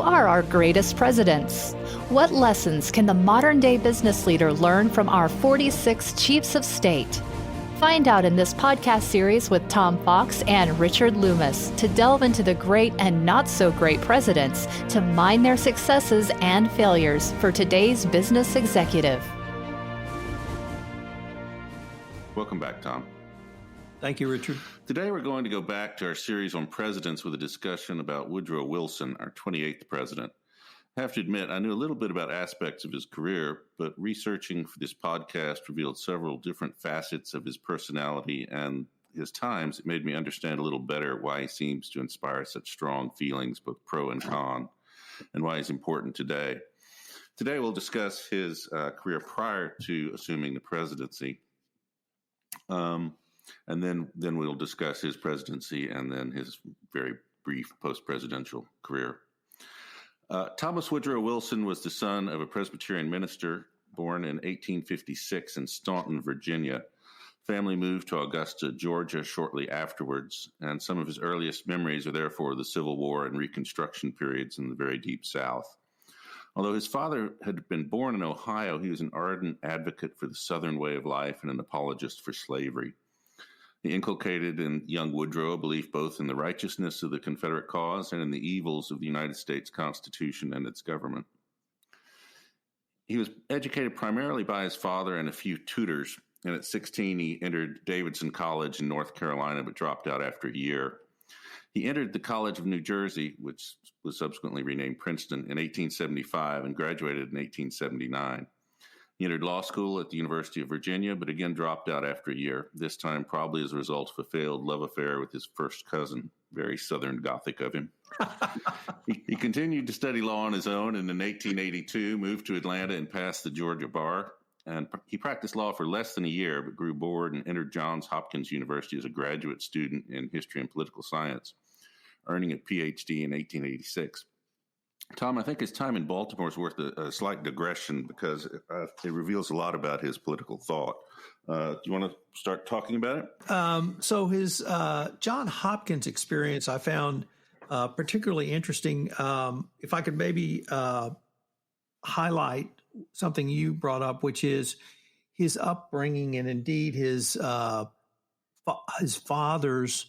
are our greatest presidents? What lessons can the modern-day business leader learn from our 46 chiefs of state? Find out in this podcast series with Tom Fox and Richard Lummis to delve into the great and not-so-great presidents to mine their successes and failures for today's business executive. Welcome back, Tom. Thank you, Richard. Today we're going to go back to our series on presidents with a discussion about Woodrow Wilson, our 28th president. I have to admit, I knew a little bit about aspects of his career, but researching for this podcast revealed several different facets of his personality and his times. It made me understand a little better why he seems to inspire such strong feelings, both pro and con, and why he's important today. Today we'll discuss his career prior to assuming the presidency. And then we'll discuss his presidency and then his very brief post-presidential career. Thomas Woodrow Wilson was the son of a Presbyterian minister born in 1856 in Staunton, Virginia. Family moved to Augusta, Georgia shortly afterwards, and some of his earliest memories are therefore the Civil War and Reconstruction periods in the very deep South. Although his father had been born in Ohio, he was an ardent advocate for the Southern way of life and an apologist for slavery. He inculcated in young Woodrow a belief both in the righteousness of the Confederate cause and in the evils of the United States Constitution and its government. He was educated primarily by his father and a few tutors, and at 16 he entered Davidson College in North Carolina but dropped out after a year. He entered the College of New Jersey, which was subsequently renamed Princeton, in 1875 and graduated in 1879. He entered law school at the University of Virginia, but again dropped out after a year, this time probably as a result of a failed love affair with his first cousin. Very Southern Gothic of him. He continued to study law on his own, and in 1882 moved to Atlanta and passed the Georgia bar. And he practiced law for less than a year, but grew bored and entered Johns Hopkins University as a graduate student in history and political science, earning a PhD in 1886. Tom, I think his time in Baltimore is worth a slight digression because it reveals a lot about his political thought. Do you want to start talking about it? So his Johns Hopkins experience I found particularly interesting. If I could maybe highlight something you brought up, which is his upbringing and indeed his father's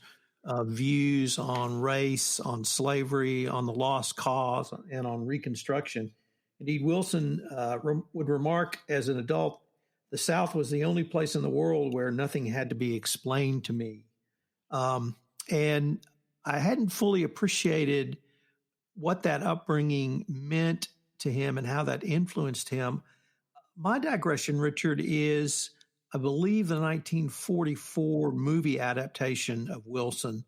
views on race, on slavery, on the lost cause, and on Reconstruction. Indeed, Wilson would remark as an adult, the South was the only place in the world where nothing had to be explained to me. And I hadn't fully appreciated what that upbringing meant to him and how that influenced him. My digression, Richard, is I believe the 1944 movie adaptation of Wilson,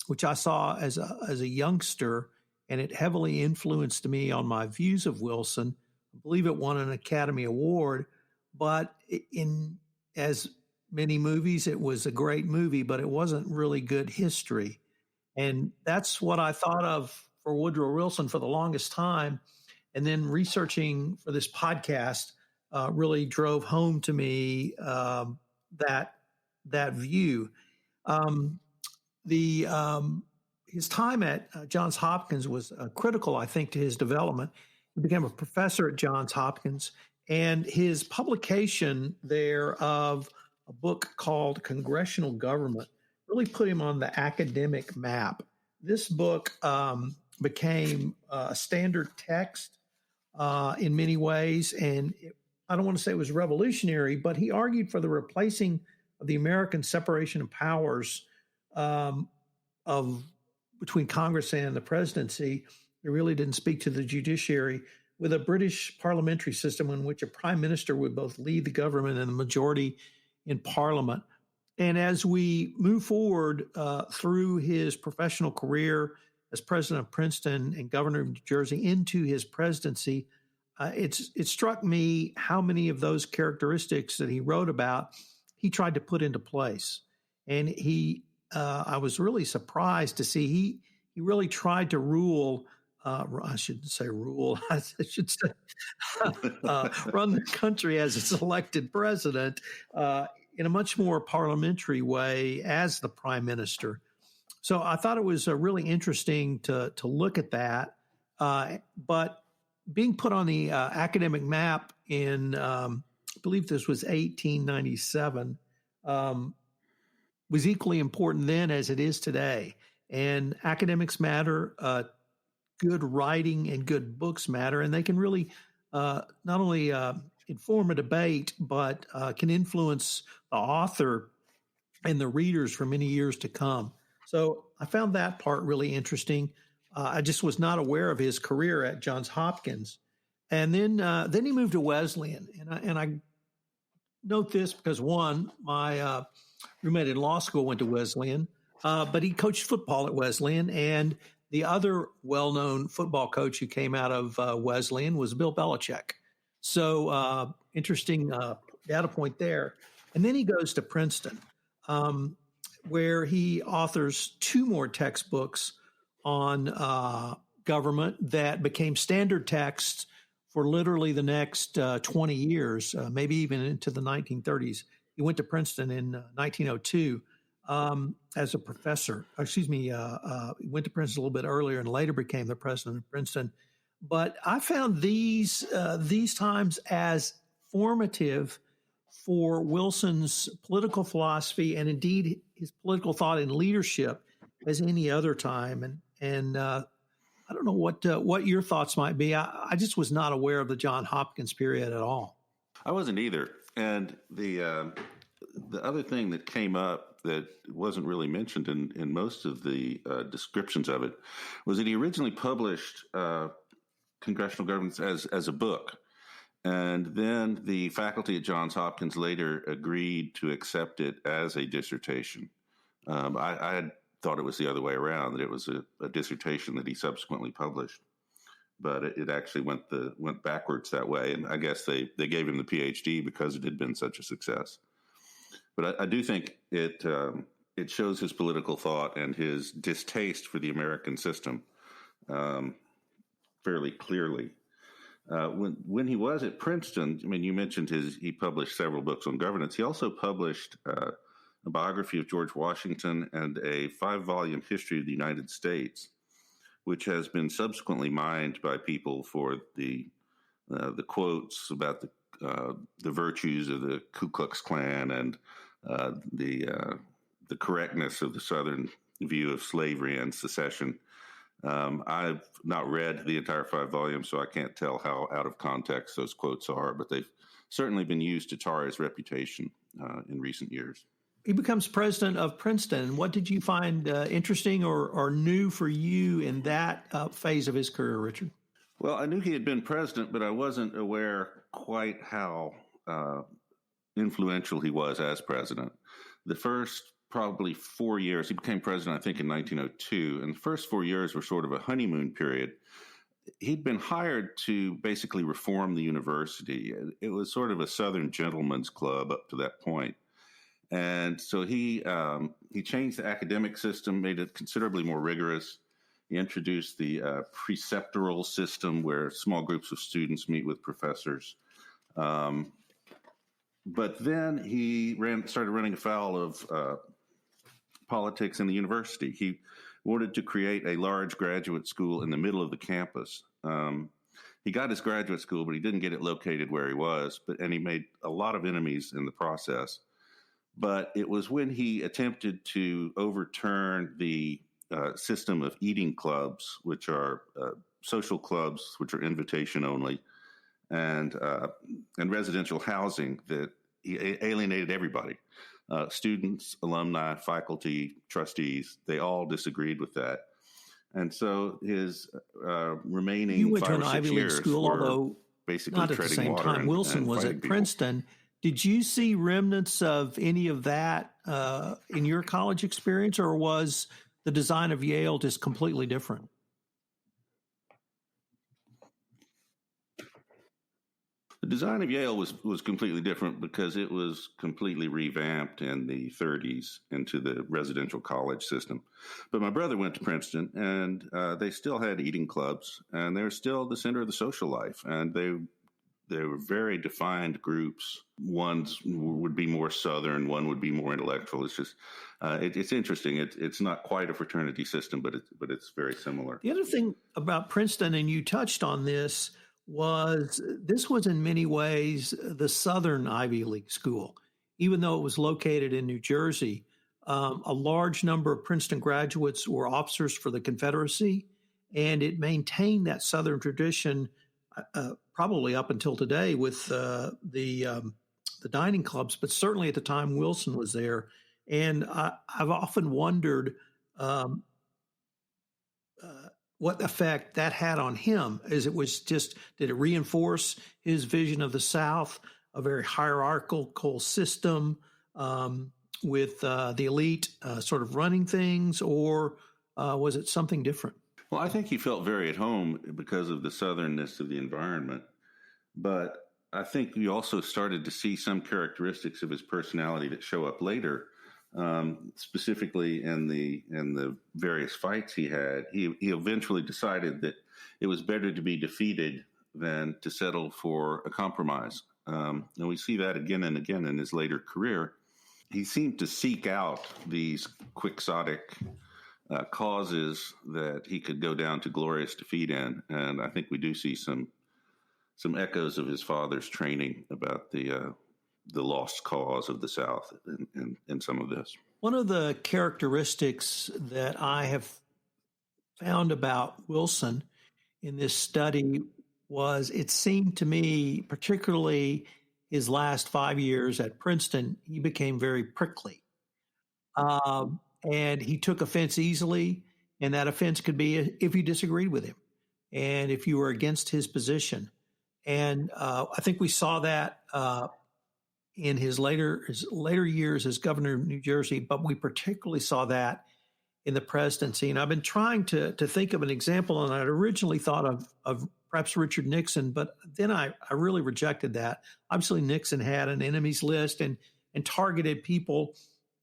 which I saw as a youngster, and it heavily influenced me on my views of Wilson. I believe it won an Academy Award, but in as many movies, it was a great movie, but it wasn't really good history. And that's what I thought of for Woodrow Wilson for the longest time. And then researching for this podcast really drove home to me that view. His time at Johns Hopkins was critical, I think, to his development. He became a professor at Johns Hopkins, and his publication there of a book called Congressional Government really put him on the academic map. This book became a standard text in many ways, and I don't want to say it was revolutionary, but he argued for the replacing of the American separation of powers between Congress and the presidency. It really didn't speak to the judiciary, with a British parliamentary system in which a prime minister would both lead the government and the majority in parliament. And as we move forward through his professional career as president of Princeton and governor of New Jersey into his presidency, it struck me how many of those characteristics that he wrote about he tried to put into place. And I was really surprised to see he really tried to rule. I shouldn't say rule. I should say run the country as its elected president in a much more parliamentary way as the prime minister. So I thought it was really interesting to look at that. But being put on the academic map in, I believe this was 1897, was equally important then as it is today. And academics matter, good writing and good books matter, and they can really not only inform a debate, but can influence the author and the readers for many years to come. So I found that part really interesting. I just was not aware of his career at Johns Hopkins. And then he moved to Wesleyan. And I note this because, one, my roommate in law school went to Wesleyan, but he coached football at Wesleyan. And the other well-known football coach who came out of Wesleyan was Bill Belichick. So interesting data point there. And then he goes to Princeton, where he authors 2 more textbooks on government that became standard texts for literally the next 20 years, maybe even into the 1930s. He went to Princeton in 1902 as a professor. He went to Princeton a little bit earlier and later became the president of Princeton. But I found these times as formative for Wilson's political philosophy and indeed his political thought and leadership as any other time. And I don't know what your thoughts might be. I just was not aware of the Johns Hopkins period at all. I wasn't either. And the other thing that came up that wasn't really mentioned in most of the descriptions of it was that he originally published Congressional Government as a book. And then the faculty at Johns Hopkins later agreed to accept it as a dissertation. I had thought it was the other way around, that it was a dissertation that he subsequently published. But it actually went backwards that way. And I guess they gave him the PhD because it had been such a success. But I do think it shows his political thought and his distaste for the American system fairly clearly. When he was at Princeton, I mean, you mentioned he published several books on governance. He also published a biography of George Washington and a 5-volume history of the United States, which has been subsequently mined by people for the quotes about the virtues of the Ku Klux Klan and the correctness of the Southern view of slavery and secession. I've not read the entire 5 volumes, so I can't tell how out of context those quotes are, but they've certainly been used to tar his reputation in recent years. He becomes president of Princeton. What did you find interesting or new for you in that phase of his career, Richard? Well, I knew he had been president, but I wasn't aware quite how influential he was as president. The first probably 4 years, he became president, I think, in 1902, and the first 4 years were sort of a honeymoon period. He'd been hired to basically reform the university. It was sort of a Southern gentleman's club up to that point. And so he changed the academic system, made it considerably more rigorous. He introduced the preceptoral system where small groups of students meet with professors. But then he started running afoul of politics in the university. He wanted to create a large graduate school in the middle of the campus. He got his graduate school, but he didn't get it located where he was, and he made a lot of enemies in the process. But it was when he attempted to overturn the system of eating clubs, which are social clubs, which are invitation only, and residential housing, that he alienated everybody. Students, alumni, faculty, trustees, they all disagreed with that. And so his remaining you went 5 to an or 6 Ivy League years school, although basically not at the same time. Wilson was at Princeton. Did you see remnants of any of that in your college experience, or was the design of Yale just completely different? The design of Yale was completely different because it was completely revamped in the 30s into the residential college system. But my brother went to Princeton, and they still had eating clubs, and they're still the center of the social life. And they were very defined groups. One's would be more Southern, one would be more intellectual. It's just, it's interesting. It's not quite a fraternity system, but it's very similar. The other thing about Princeton, and you touched on this, was in many ways the Southern Ivy League school. Even though it was located in New Jersey, a large number of Princeton graduates were officers for the Confederacy, and it maintained that Southern tradition probably up until today with the dining clubs, but certainly at the time Wilson was there. And I've often wondered what effect that had on him. Did it reinforce his vision of the South, a very hierarchical system with the elite sort of running things, or was it something different? Well, I think he felt very at home because of the southernness of the environment. But I think we also started to see some characteristics of his personality that show up later, specifically in the various fights he had. He eventually decided that it was better to be defeated than to settle for a compromise. And we see that again and again in his later career. He seemed to seek out these quixotic causes that he could go down to glorious defeat in, and I think we do see some echoes of his father's training about the lost cause of the South in some of this. One of the characteristics that I have found about Wilson in this study was, it seemed to me, particularly his last 5 years at Princeton, he became very prickly. And he took offense easily, and that offense could be if you disagreed with him and if you were against his position. And I think we saw that in his later years as governor of New Jersey, but we particularly saw that in the presidency. And I've been trying to think of an example, and I'd originally thought of perhaps Richard Nixon, but then I really rejected that. Obviously, Nixon had an enemies list and targeted people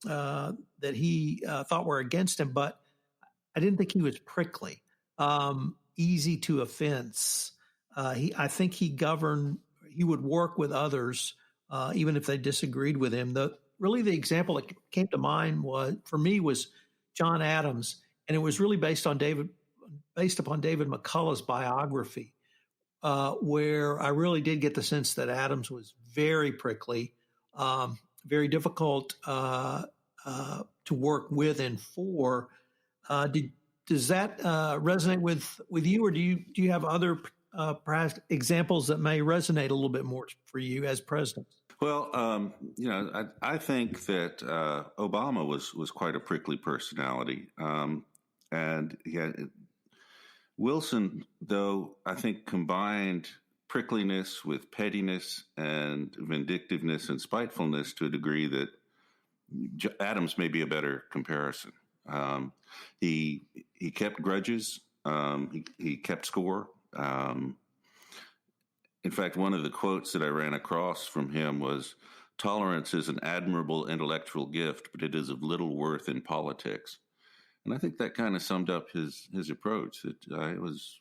that he thought were against him, but I didn't think he was prickly, easy to offense. I think he would work with others, even if they disagreed with him. The example that came to mind was John Adams, and it was really based upon David McCullough's biography, where I really did get the sense that Adams was very prickly, very difficult to work with and for. Does that resonate with you, or do you have other perhaps examples that may resonate a little bit more for you as president? Well, I think that Obama was quite a prickly personality, and Wilson, though, I think combined prickliness with pettiness and vindictiveness and spitefulness to a degree that Adams may be a better comparison. He kept grudges. He kept score. In fact, one of the quotes that I ran across from him was, "Tolerance is an admirable intellectual gift, but it is of little worth in politics." And I think that kind of summed up his approach. It was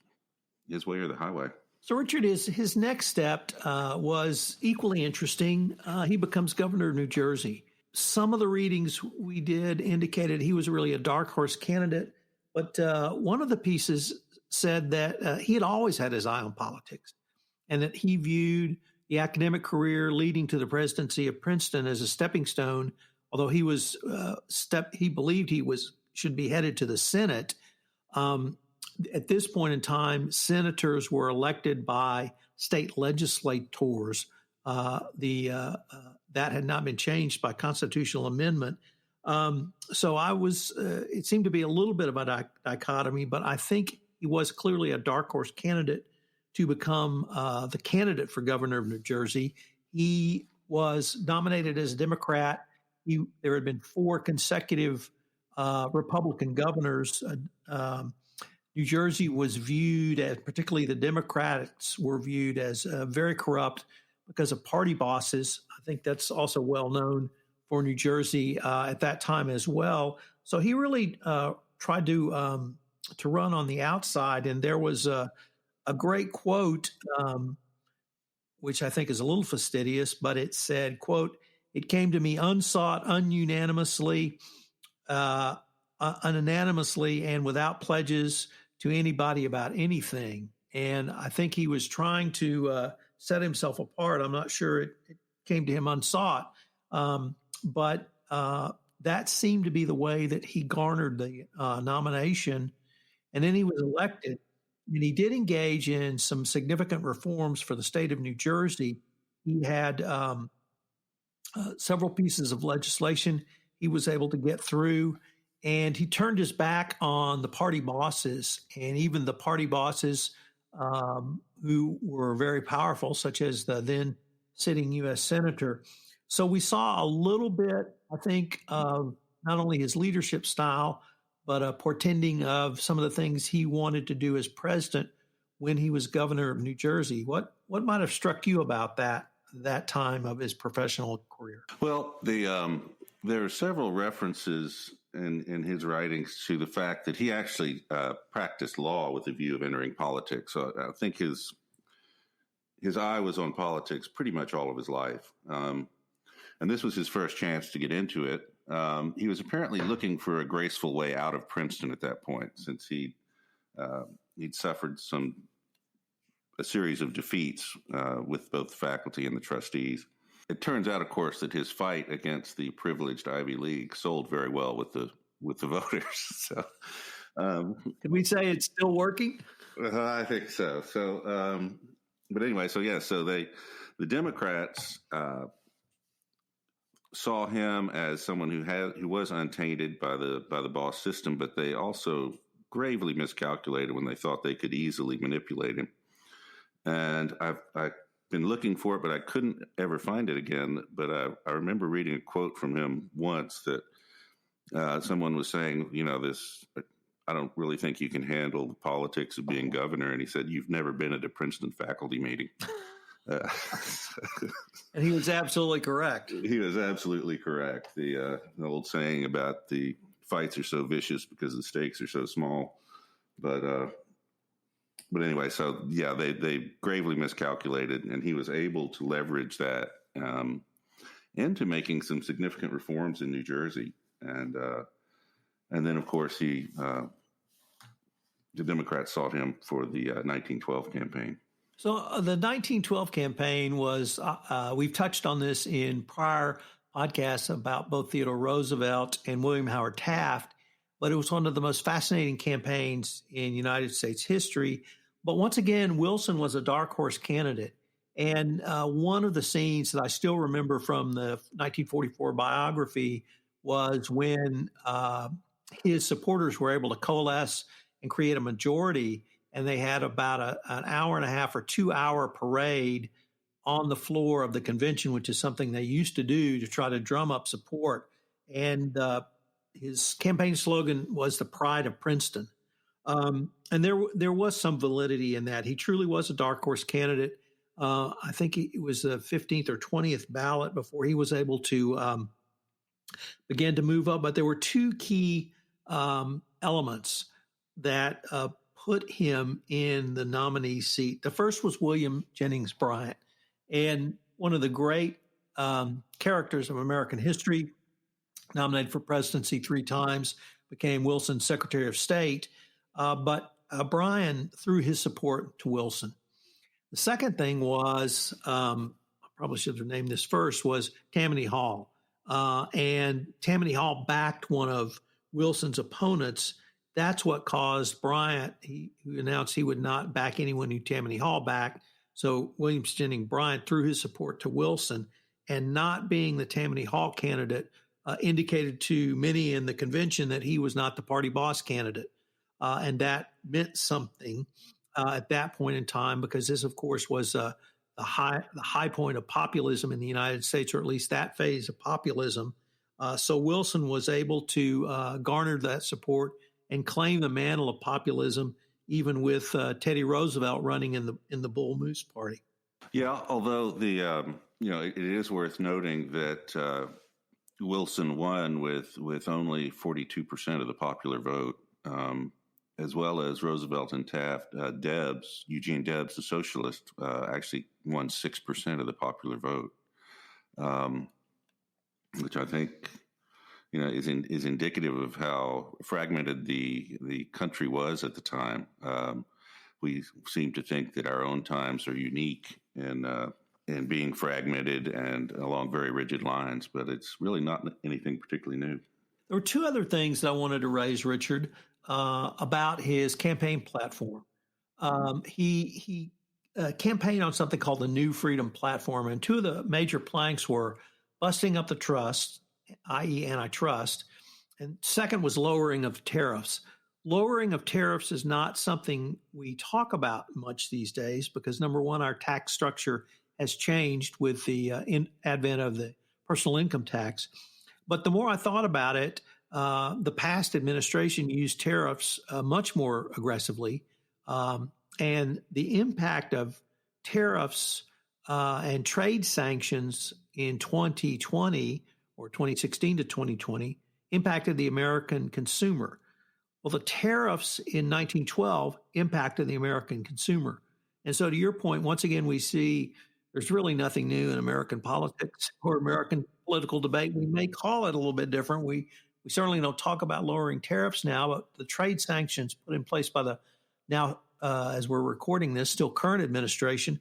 his way or the highway. So, Richard, his next step was equally interesting. He becomes governor of New Jersey. Some of the readings we did indicated he was really a dark horse candidate, but one of the pieces said that he had always had his eye on politics, and that he viewed the academic career leading to the presidency of Princeton as a stepping stone. Although he believed he should be headed to the Senate. At this point in time, senators were elected by state legislators. That had not been changed by constitutional amendment. So it seemed to be a little bit of a dichotomy, but I think he was clearly a dark horse candidate to become the candidate for governor of New Jersey. He was nominated as a Democrat. There had been 4 consecutive Republican governors. New Jersey was viewed as, particularly the Democrats were viewed as very corrupt because of party bosses. I think that's also well known for New Jersey at that time as well. So he really tried to run on the outside. And there was a great quote which I think is a little fastidious, but it said, quote, "It came to me unsought, unanimously, and without pledges to anybody about anything." And I think he was trying to set himself apart. I'm not sure it came to him unsought, but that seemed to be the way that he garnered the nomination. And then he was elected. And he did engage in some significant reforms for the state of New Jersey. He had several pieces of legislation he was able to get through, and he turned his back on the party bosses, and even the party bosses who were very powerful, such as the then sitting U.S. Senator. So we saw a little bit, I think, of not only his leadership style, but a portending of some of the things he wanted to do as president when he was governor of New Jersey. What might have struck you about that time of his professional career? Well, there are several references in his writings to the fact that he actually practiced law with a view of entering politics. So I think his eye was on politics pretty much all of his life. And this was his first chance to get into it. He was apparently looking for a graceful way out of Princeton at that point, since he'd suffered a series of defeats with both the faculty and the trustees. It turns out, of course, that his fight against the privileged Ivy League sold very well with the voters. So, can we say it's still working? I think so. So, but anyway, so the Democrats saw him as someone who was untainted by the boss system, but they also gravely miscalculated when they thought they could easily manipulate him. And I've been looking for it, but I couldn't ever find it again. But I remember reading a quote from him once that someone was saying, I don't really think you can handle the politics of being governor. And he said, "You've never been at a Princeton faculty meeting." And he was absolutely correct. He was absolutely correct. The old saying about the fights are so vicious because the stakes are so small. But anyway, so yeah, they gravely miscalculated, and he was able to leverage that into making some significant reforms in New Jersey, and then of course the Democrats sought him for the 1912 campaign. So the 1912 campaign was, we've touched on this in prior podcasts about both Theodore Roosevelt and William Howard Taft, but it was one of the most fascinating campaigns in United States history. But once again, Wilson was a dark horse candidate. And one of the scenes that I still remember from the 1944 biography was when his supporters were able to coalesce and create a majority. And they had about an hour and a half or 2 hour parade on the floor of the convention, which is something they used to do to try to drum up support. And his campaign slogan was "The Pride of Princeton." And there was some validity in that. He truly was a dark horse candidate. I think it was the 15th or 20th ballot before he was able to begin to move up. But there were two key elements that put him in the nominee seat. The first was William Jennings Bryan, and one of the great characters of American history, nominated for presidency 3 times, became Wilson's Secretary of State. But Bryan threw his support to Wilson. The second thing was, I probably should have named this first, was Tammany Hall. And Tammany Hall backed one of Wilson's opponents. That's what caused Bryant, who announced he would not back anyone who Tammany Hall backed. So William Jennings Bryan threw his support to Wilson, and not being the Tammany Hall candidate indicated to many in the convention that he was not the party boss candidate. And that meant something at that point in time, because this, of course, was the high point of populism in the United States, or at least that phase of populism. So Wilson was able to garner that support and claim the mantle of populism, even with Teddy Roosevelt running in the Bull Moose Party. Yeah, although it is worth noting that Wilson won with only 42% of the popular vote. as well as Roosevelt and Taft, Eugene Debs, the socialist, actually won 6% of the popular vote, which I think is indicative of how fragmented the country was at the time. We seem to think that our own times are unique in being fragmented and along very rigid lines, but it's really not anything particularly new. There were two other things that I wanted to raise, Richard, about his campaign platform. He campaigned on something called the New Freedom Platform, and two of the major planks were busting up the trust, i.e. antitrust, and second was lowering of tariffs. Lowering of tariffs is not something we talk about much these days because, number one, our tax structure has changed with the advent of the personal income tax. But the more I thought about it, the past administration used tariffs much more aggressively. And the impact of tariffs and trade sanctions in 2020 or 2016 to 2020 impacted the American consumer. Well, the tariffs in 1912 impacted the American consumer. And so to your point, once again, we see there's really nothing new in American politics or American political debate. We may call it a little bit different. We certainly don't talk about lowering tariffs now, but the trade sanctions put in place by the now, as we're recording this, still current administration,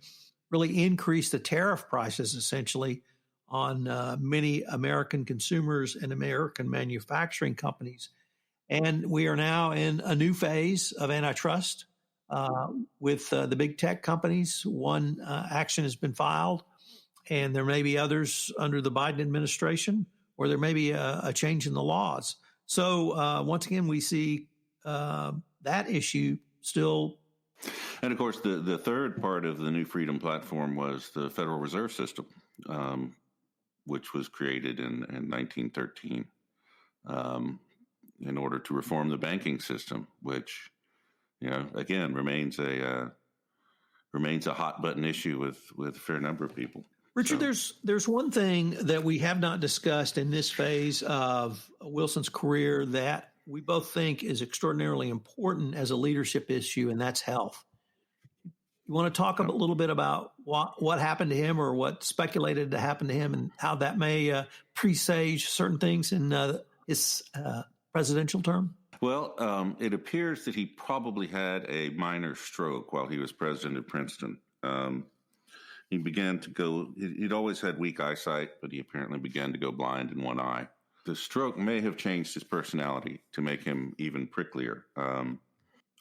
really increased the tariff prices essentially on many American consumers and American manufacturing companies. And we are now in a new phase of antitrust with the big tech companies. One action has been filed, and there may be others under the Biden administration, or there may be a change in the laws. So once again, we see that issue still. And of course, the third part of the New Freedom Platform was the Federal Reserve System, which was created in 1913 in order to reform the banking system, which, again, remains a hot button issue with a fair number of people. Richard, there's one thing that we have not discussed in this phase of Wilson's career that we both think is extraordinarily important as a leadership issue, and that's health. You want to talk a little bit about what happened to him or what speculated to happen to him and how that may presage certain things in his presidential term? Well, it appears that he probably had a minor stroke while he was president of Princeton. He began to go, he'd always had weak eyesight, but he apparently began to go blind in one eye. The stroke may have changed his personality to make him even pricklier.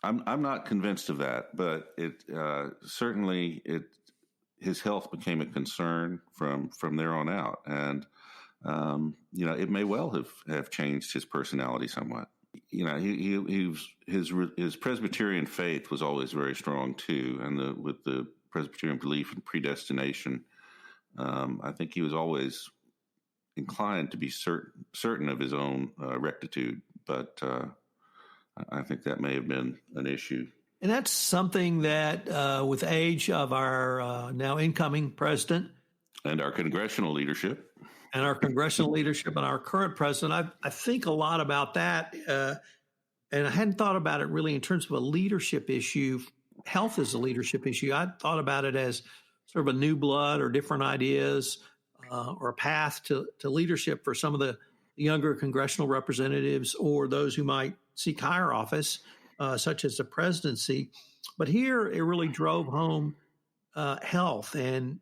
I'm not convinced of that, but it certainly his health became a concern from there on out, and it may well have changed his personality somewhat. His Presbyterian faith was always very strong too, and with the Presbyterian belief in predestination, I think he was always inclined to be certain of his own rectitude, but I think that may have been an issue. And that's something that, with age of our now incoming president and our congressional leadership, and our current president, I think a lot about that. And I hadn't thought about it really in terms of a leadership issue. Health is a leadership issue. I thought about it as sort of a new blood or different ideas or a path to leadership for some of the younger congressional representatives or those who might seek higher office, such as the presidency. But here it really drove home health. And,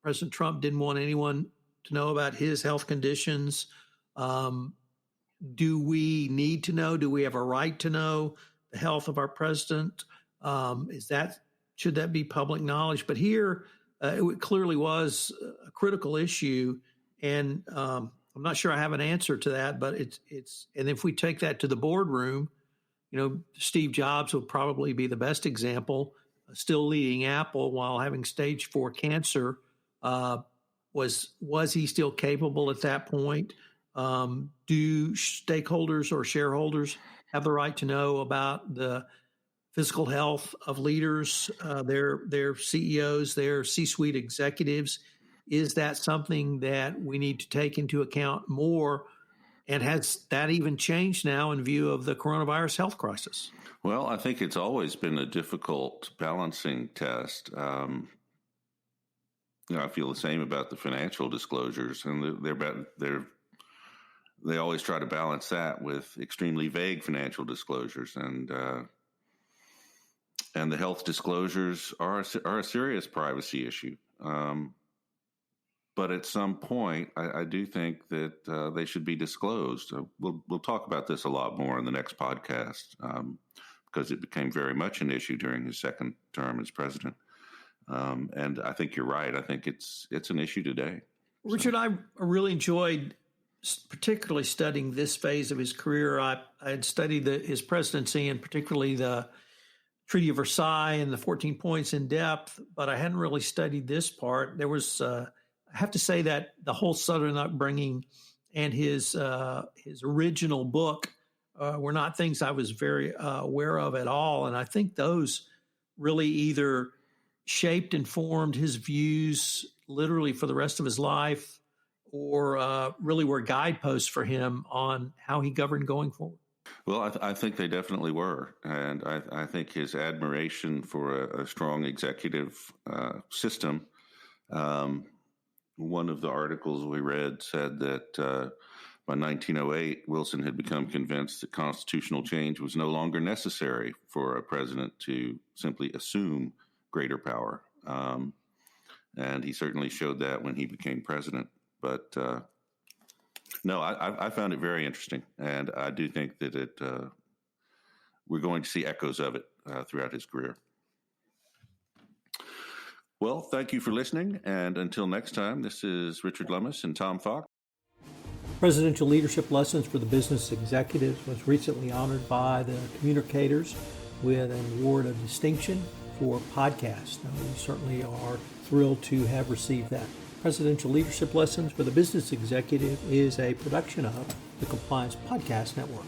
President Trump didn't want anyone to know about his health conditions. Do we need to know? Do we have a right to know the health of our president? Should that be public knowledge? But here it clearly was a critical issue, and I'm not sure I have an answer to that. But it's and if we take that to the boardroom, Steve Jobs would probably be the best example, still leading Apple while having stage 4 cancer. Was he still capable at that point? Do stakeholders or shareholders have the right to know about the physical health of leaders, their CEOs, their C-suite executives? Is that something that we need to take into account more And has that even changed now in view of the coronavirus health crisis? Well, I think it's always been a difficult balancing test. I feel the same about the financial disclosures, and they always try to balance that with extremely vague financial disclosures, and the health disclosures are a serious privacy issue. But at some point, I do think that they should be disclosed. We'll talk about this a lot more in the next podcast because it became very much an issue during his second term as president. And I think you're right. I think it's an issue today. Richard, I really enjoyed particularly studying this phase of his career. I had studied his presidency and particularly the Treaty of Versailles and the 14 points in depth, but I hadn't really studied this part. There was, I have to say that the whole Southern upbringing and his original book were not things I was very aware of at all. And I think those really either shaped and formed his views literally for the rest of his life, or really were guideposts for him on how he governed going forward. Well, I think they definitely were. And I think his admiration for a strong executive system, one of the articles we read said that by 1908, Wilson had become convinced that constitutional change was no longer necessary for a president to simply assume greater power. And he certainly showed that when he became president. But no, I found it very interesting. And I do think that we're going to see echoes of it throughout his career. Well, thank you for listening. And until next time, this is Richard Lummis and Tom Fox. Presidential Leadership Lessons for the Business Executives was recently honored by the communicators with an award of distinction for podcast. Now, we certainly are thrilled to have received that. Presidential Leadership Lessons for the Business Executive is a production of the Compliance Podcast Network.